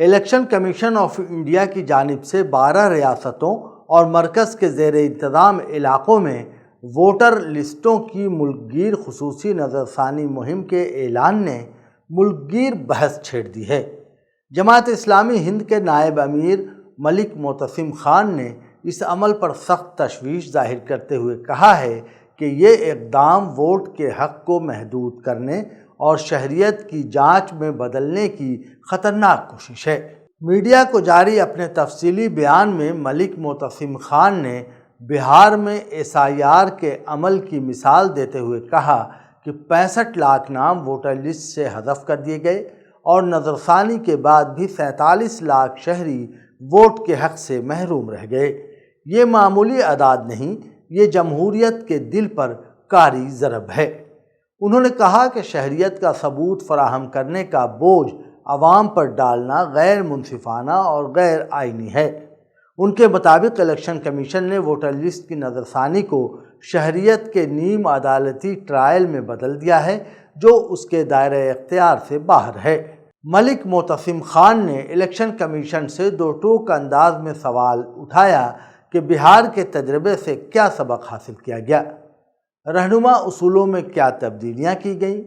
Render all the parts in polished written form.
Election commission of India کی جانب سے 12 ریاستوں اور مرکز کے زیر انتظام علاقوں میں ووٹر لسٹوں کی ملک گیر خصوصی نظر ثانی مہم کے اعلان نے ملک گیر بحث چھیڑ دی ہے۔ جماعت اسلامی ہند کے نائب امیر ملک معتصم خان نے اس عمل پر سخت تشویش ظاہر کرتے ہوئے کہا ہے کہ یہ اقدام ووٹ کے حق کو محدود کرنے اور شہریت کی جانچ میں بدلنے کی خطرناک کوشش ہے۔ میڈیا کو جاری اپنے تفصیلی بیان میں ملک معتصم خان نے بہار میں SIR کے عمل کی مثال دیتے ہوئے کہا کہ 65 لاکھ نام ووٹر لسٹ سے حذف کر دیے گئے اور نظر ثانی کے بعد بھی 47 لاکھ شہری ووٹ کے حق سے محروم رہ گئے۔ یہ معمولی اعداد نہیں، یہ جمہوریت کے دل پر کاری ضرب ہے۔ انہوں نے کہا کہ شہریت کا ثبوت فراہم کرنے کا بوجھ عوام پر ڈالنا غیر منصفانہ اور غیر آئینی ہے۔ ان کے مطابق الیکشن کمیشن نے ووٹر لسٹ کی نظر ثانی کو شہریت کے نیم عدالتی ٹرائل میں بدل دیا ہے جو اس کے دائرہ اختیار سے باہر ہے۔ ملک معتصم خان نے الیکشن کمیشن سے دو ٹوک انداز میں سوال اٹھایا کہ بہار کے تجربے سے کیا سبق حاصل کیا گیا، رہنما اصولوں میں کیا تبدیلیاں کی گئیں،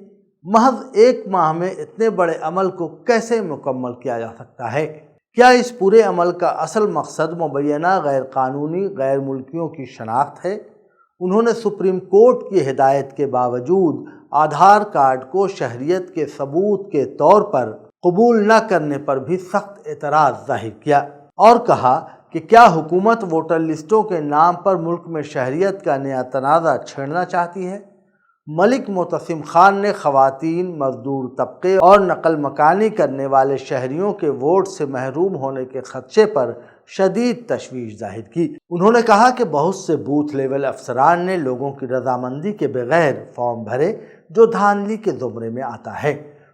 محض 1 ماہ میں اتنے بڑے عمل کو کیسے مکمل کیا جا سکتا ہے، کیا اس پورے عمل کا اصل مقصد مبینہ غیر قانونی غیر ملکیوں کی شناخت ہے۔ انہوں نے سپریم کورٹ کی ہدایت کے باوجود آدھار کارڈ کو شہریت کے ثبوت کے طور پر قبول نہ کرنے پر بھی سخت اعتراض ظاہر کیا اور کہا کہ کیا حکومت ووٹر لسٹوں کے نام پر ملک میں شہریت کا نیا تنازع چھیڑنا چاہتی ہے۔ ملک معتصم خان نے خواتین، مزدور طبقے اور نقل مکانی کرنے والے شہریوں کے ووٹ سے محروم ہونے کے خدشے پر شدید تشویش ظاہر کی۔ انہوں نے کہا کہ بہت سے بوتھ لیول افسران نے لوگوں کی رضامندی کے بغیر فارم بھرے جو دھاندلی کے زمرے میں آتا ہے۔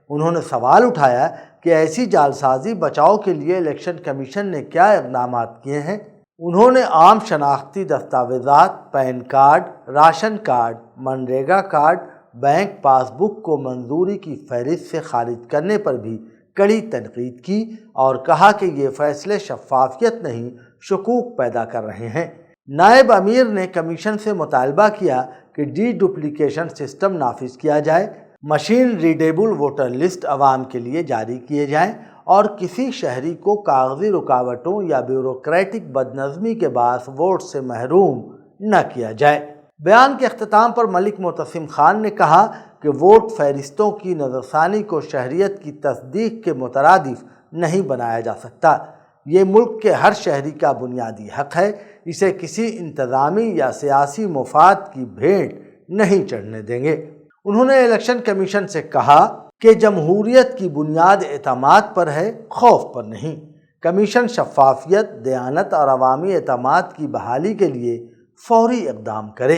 انہوں نے سوال اٹھایا کہ ایسی جعلسازی بچاؤ کے لیے الیکشن کمیشن نے کیا اقدامات کیے ہیں۔ انہوں نے عام شناختی دستاویزات، PAN card, ration card, MNREGA card, bank passbook کو منظوری کی فہرست سے خارج کرنے پر بھی کڑی تنقید کی اور کہا کہ یہ فیصلے شفافیت نہیں، شکوک پیدا کر رہے ہیں۔ نائب امیر نے کمیشن سے مطالبہ کیا کہ ڈی ڈپلیکیشن سسٹم نافذ کیا جائے، مشین ریڈیبل ووٹر لسٹ عوام کے لیے جاری کیے جائیں اور کسی شہری کو کاغذی رکاوٹوں یا بیوروکریٹک بدنظمی کے باعث ووٹ سے محروم نہ کیا جائے۔ بیان کے اختتام پر ملک معتصم خان نے کہا کہ ووٹ فہرستوں کی نظر ثانی کو شہریت کی تصدیق کے مترادف نہیں بنایا جا سکتا۔ یہ ملک کے ہر شہری کا بنیادی حق ہے، اسے کسی انتظامی یا سیاسی مفاد کی بھیٹ نہیں چڑھنے دیں گے۔ انہوں نے الیکشن کمیشن سے کہا کہ جمہوریت کی بنیاد اعتماد پر ہے، خوف پر نہیں۔ کمیشن شفافیت، دیانت اور عوامی اعتماد کی بحالی کے لیے فوری اقدام کرے۔